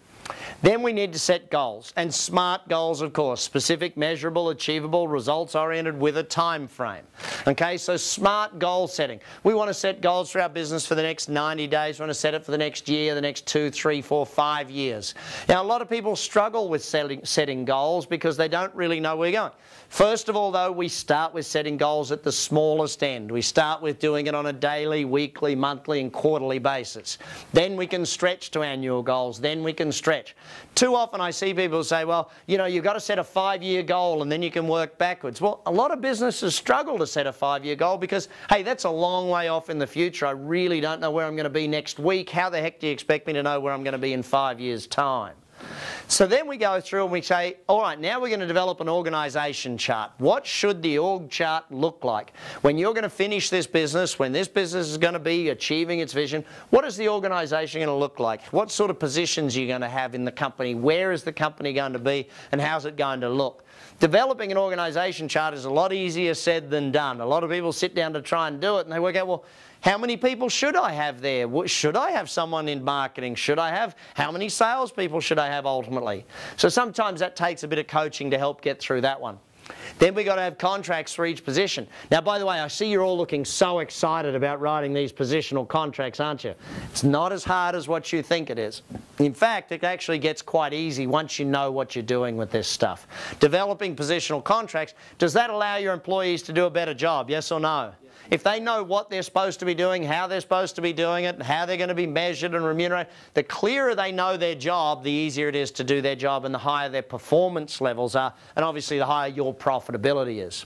Then we need to set goals, and SMART goals, of course, specific, measurable, achievable, results-oriented with a time frame. Okay, so SMART goal setting. We want to set goals for our business for the next 90 days. We want to set it for the next year, the next 2, 3, 4, 5 years. Now, a lot of people struggle with setting goals because they don't really know where you're going. First of all, though, we start with setting goals at the smallest end. We start with doing it on a daily, weekly, monthly, and quarterly basis. Then we can stretch to annual goals. Then we can stretch. Too often I see people say, well, you know, you've got to set a 5-year goal and then you can work backwards. Well, a lot of businesses struggle to set a 5-year goal because, hey, that's a long way off in the future. I really don't know where I'm going to be next week. How the heck do you expect me to know where I'm going to be in 5 years' time? So then we go through and we say, all right, now we're going to develop an organisation chart. What should the org chart look like? When you're going to finish this business, when this business is going to be achieving its vision, what is the organisation going to look like? What sort of positions are you going to have in the company? Where is the company going to be? And how's it going to look? Developing an organisation chart is a lot easier said than done. A lot of people sit down to try and do it and they work out, well, how many people should I have there? Should I have someone in marketing? How many salespeople should I have ultimately? So sometimes that takes a bit of coaching to help get through that one. Then we've got to have contracts for each position. Now, by the way, I see you're all looking so excited about writing these positional contracts, aren't you? It's not as hard as what you think it is. In fact, it actually gets quite easy once you know what you're doing with this stuff. Developing positional contracts, does that allow your employees to do a better job, yes or no? If they know what they're supposed to be doing, how they're supposed to be doing it, and how they're going to be measured and remunerated, the clearer they know their job, the easier it is to do their job and the higher their performance levels are, and obviously the higher your profitability is.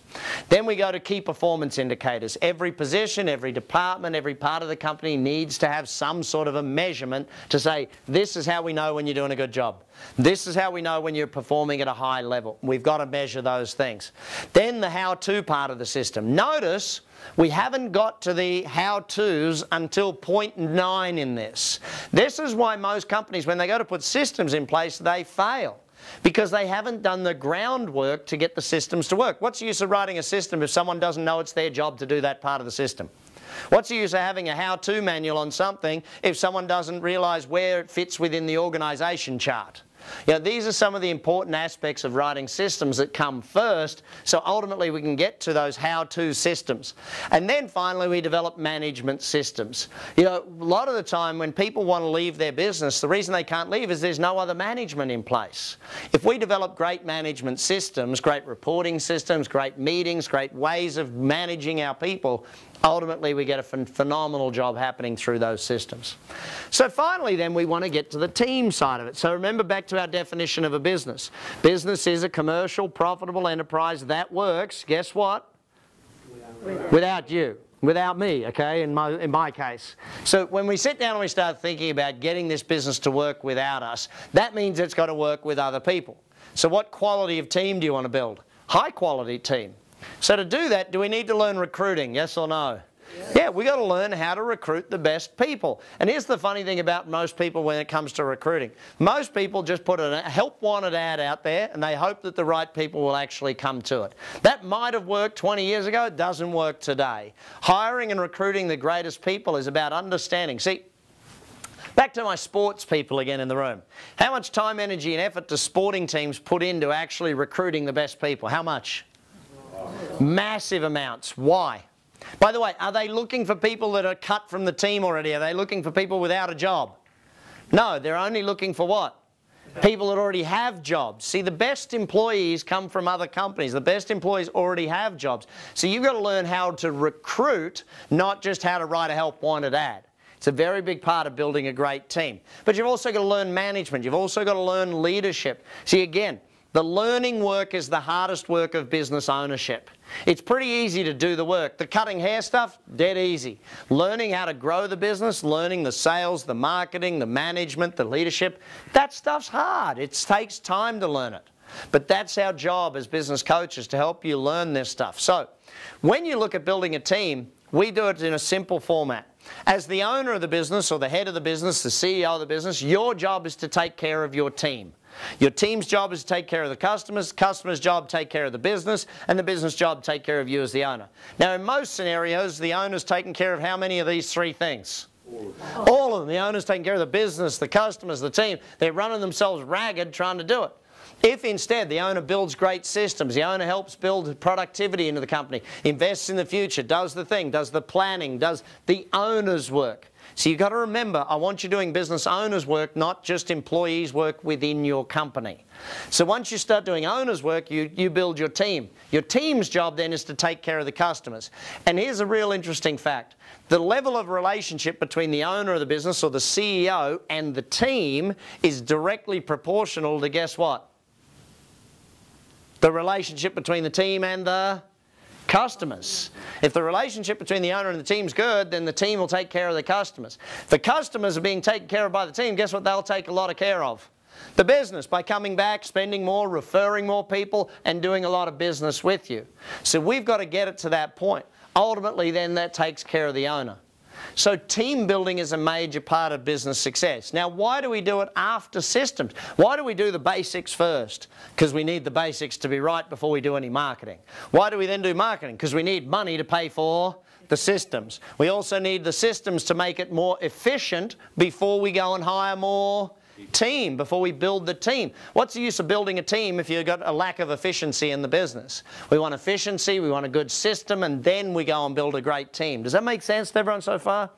Then we go to key performance indicators. Every position, every department, every part of the company needs to have some sort of a measurement to say, this is how we know when you're doing a good job. This is how we know when you're performing at a high level. We've got to measure those things. Then the how-to part of the system. Notice we haven't got to the how-tos until point 9 in this. This is why most companies, when they go to put systems in place, they fail. Because they haven't done the groundwork to get the systems to work. What's the use of writing a system if someone doesn't know it's their job to do that part of the system? What's the use of having a how-to manual on something if someone doesn't realise where it fits within the organisation chart? You know, these are some of the important aspects of writing systems that come first, so ultimately we can get to those how-to systems. And then finally we develop management systems. You know, a lot of the time when people want to leave their business, the reason they can't leave is there's no other management in place. If we develop great management systems, great reporting systems, great meetings, great ways of managing our people, ultimately we get a phenomenal job happening through those systems. So finally then we want to get to the team side of it. So remember back to our definition of a business. Business is a commercial, profitable enterprise that works, guess what? Without you. Without me, okay, in my case. So when we sit down and we start thinking about getting this business to work without us, that means it's got to work with other people. So what quality of team do you want to build? High quality team. So to do that, do we need to learn recruiting, yes or no? Yeah, we've got to learn how to recruit the best people. And here's the funny thing about most people when it comes to recruiting. Most people just put a help wanted ad out there and they hope that the right people will actually come to it. That might have worked 20 years ago, it doesn't work today. Hiring and recruiting the greatest people is about understanding. See, back to my sports people again in the room. How much time, energy and effort do sporting teams put into actually recruiting the best people? How much? Massive amounts. Why? By the way, are they looking for people that are cut from the team already? Are they looking for people without a job? No, they're only looking for what? People that already have jobs. See, the best employees come from other companies. The best employees already have jobs. So you've got to learn how to recruit, not just how to write a help wanted ad. It's a very big part of building a great team. But you've also got to learn management. You've also got to learn leadership. See, again, the learning work is the hardest work of business ownership. It's pretty easy to do the work. The cutting hair stuff, dead easy. Learning how to grow the business, learning the sales, the marketing, the management, the leadership, that stuff's hard. It takes time to learn it. But that's our job as business coaches, to help you learn this stuff. So when you look at building a team, we do it in a simple format. As the owner of the business, or the head of the business, the CEO of the business, your job is to take care of your team. Your team's job is to take care of the customers, customer's job to take care of the business, and the business job to take care of you as the owner. Now, in most scenarios, the owner's taking care of how many of these three things? All of them. The owner's taking care of the business, the customers, the team. They're running themselves ragged trying to do it. If instead the owner builds great systems, the owner helps build productivity into the company, invests in the future, does the thing, does the planning, does the owner's work. So you've got to remember, I want you doing business owners' work, not just employees' work within your company. So once you start doing owners' work, you build your team. Your team's job then is to take care of the customers. And here's a real interesting fact. The level of relationship between the owner of the business, or the CEO, and the team is directly proportional to, guess what? The relationship between the team and the customers. If the relationship between the owner and the team is good, then the team will take care of the customers. If the customers are being taken care of by the team, guess what they'll take a lot of care of? The business, by coming back, spending more, referring more people, and doing a lot of business with you. So we've got to get it to that point. Ultimately, then that takes care of the owner. So team building is a major part of business success. Now, why do we do it after systems? Why do we do the basics first? Because we need the basics to be right before we do any marketing. Why do we then do marketing? Because we need money to pay for the systems. We also need the systems to make it more efficient before we go and hire more team, before we build the team. What's the use of building a team if you've got a lack of efficiency in the business? We want efficiency, we want a good system, and then we go and build a great team. Does that make sense to everyone so far?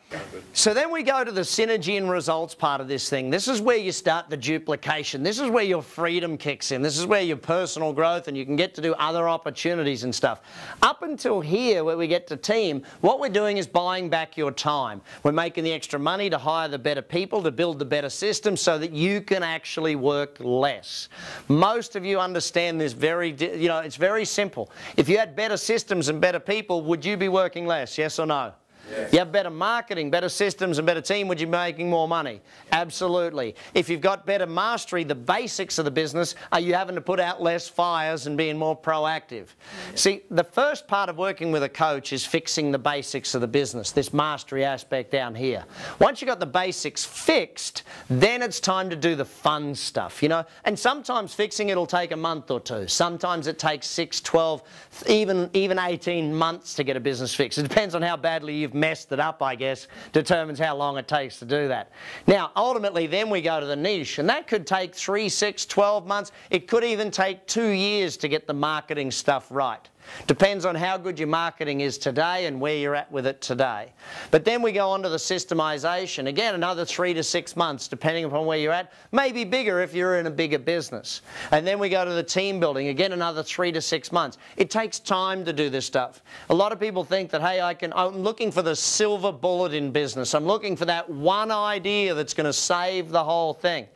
So then we go to the synergy and results part of this thing. This is where you start the duplication. This is where your freedom kicks in. This is where your personal growth, and you can get to do other opportunities and stuff. Up until here, where we get to team, what we're doing is buying back your time. We're making the extra money to hire the better people, to build the better system, so that you can actually work less. Most of you understand this it's very simple. If you had better systems and better people, would you be working less? Yes or no? Yes. You have better marketing, better systems and better team, would you be making more money? Absolutely. If you've got better mastery, the basics of the business, are you having to put out less fires and being more proactive? Yes. See, the first part of working with a coach is fixing the basics of the business, this mastery aspect down here. Once you've got the basics fixed, then it's time to do the fun stuff, you know. And sometimes fixing it'll take a month or two. Sometimes it takes 6, 12, even 18 months to get a business fixed. It depends on how badly you've messed it up, I guess, determines how long it takes to do that. Now, ultimately, then we go to the niche, and that could take 3, 6, 12 months. It could even take 2 years to get the marketing stuff right. Depends on how good your marketing is today and where you're at with it today. But then we go on to the systemization. Again, another 3 to 6 months, depending upon where you're at. Maybe bigger if you're in a bigger business. And then we go to the team building. Again, another 3 to 6 months. It takes time to do this stuff. A lot of people think that, hey, I'm looking for the silver bullet in business. I'm looking for that one idea that's going to save the whole thing.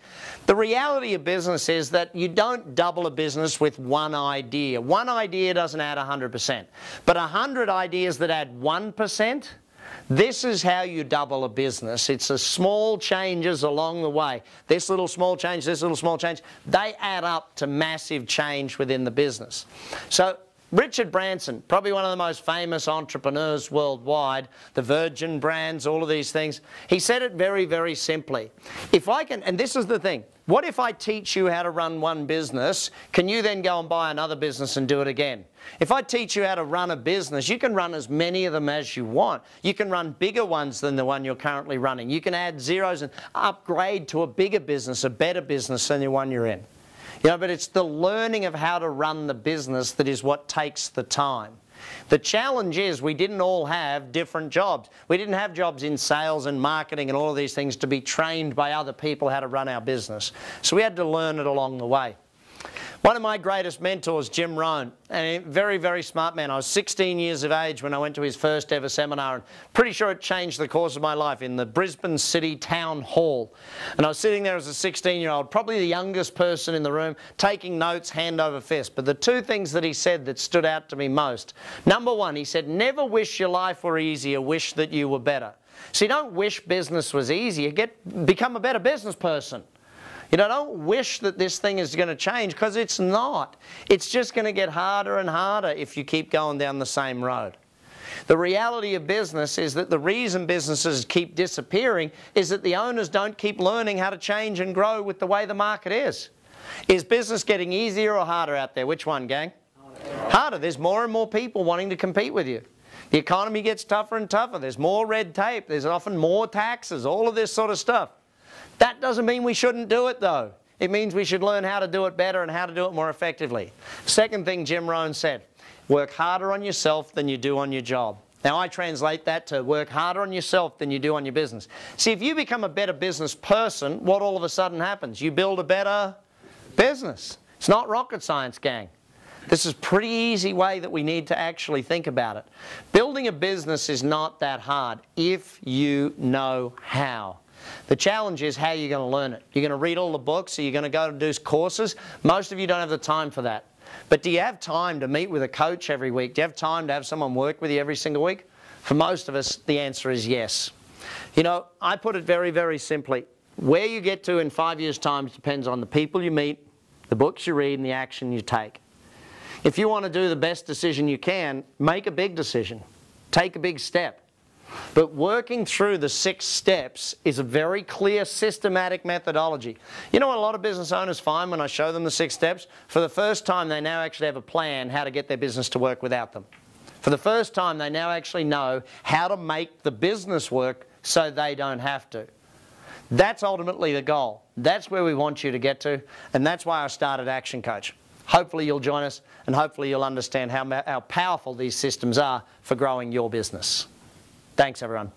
The reality of business is that you don't double a business with one idea. One idea doesn't add 100%. But 100 ideas that add 1%, this is how you double a business. It's the small changes along the way. This little small change, this little small change, they add up to massive change within the business. So Richard Branson, probably one of the most famous entrepreneurs worldwide, the Virgin brands, all of these things, he said it very, very simply. If I can, and this is the thing, what if I teach you how to run one business, can you then go and buy another business and do it again? If I teach you how to run a business, you can run as many of them as you want. You can run bigger ones than the one you're currently running. You can add zeros and upgrade to a bigger business, a better business than the one you're in. You know, but it's the learning of how to run the business that is what takes the time. The challenge is we didn't all have different jobs. We didn't have jobs in sales and marketing and all of these things to be trained by other people how to run our business. So we had to learn it along the way. One of my greatest mentors, Jim Rohn, a very, very smart man. I was 16 years of age when I went to his first ever seminar, and pretty sure it changed the course of my life, in the Brisbane City Town Hall. And I was sitting there as a 16-year-old, probably the youngest person in the room, taking notes hand over fist. But the two things that he said that stood out to me most. Number one, he said, never wish your life were easier, wish that you were better. See, don't wish business was easier, become a better business person. You know, don't wish that this thing is going to change, because it's not. It's just going to get harder and harder if you keep going down the same road. The reality of business is that the reason businesses keep disappearing is that the owners don't keep learning how to change and grow with the way the market is. Is business getting easier or harder out there? Which one, gang? Harder. There's more and more people wanting to compete with you. The economy gets tougher and tougher. There's more red tape. There's often more taxes, all of this sort of stuff. That doesn't mean we shouldn't do it, though. It means we should learn how to do it better and how to do it more effectively. Second thing Jim Rohn said, work harder on yourself than you do on your job. Now, I translate that to work harder on yourself than you do on your business. See, if you become a better business person, what all of a sudden happens? You build a better business. It's not rocket science, gang. This is a pretty easy way that we need to actually think about it. Building a business is not that hard if you know how. The challenge is how you're going to learn it. You're going to read all the books, or you're going to go and do courses. Most of you don't have the time for that. But do you have time to meet with a coach every week? Do you have time to have someone work with you every single week? For most of us, the answer is yes. You know, I put it very, very simply. Where you get to in 5 years' time depends on the people you meet, the books you read, and the action you take. If you want to do the best decision you can, make a big decision. Take a big step. But working through the 6 steps is a very clear, systematic methodology. You know what a lot of business owners find when I show them the 6 steps? For the first time, they now actually have a plan how to get their business to work without them. For the first time, they now actually know how to make the business work so they don't have to. That's ultimately the goal. That's where we want you to get to, and that's why I started Action Coach. Hopefully you'll join us, and hopefully you'll understand how powerful these systems are for growing your business. Thanks, everyone.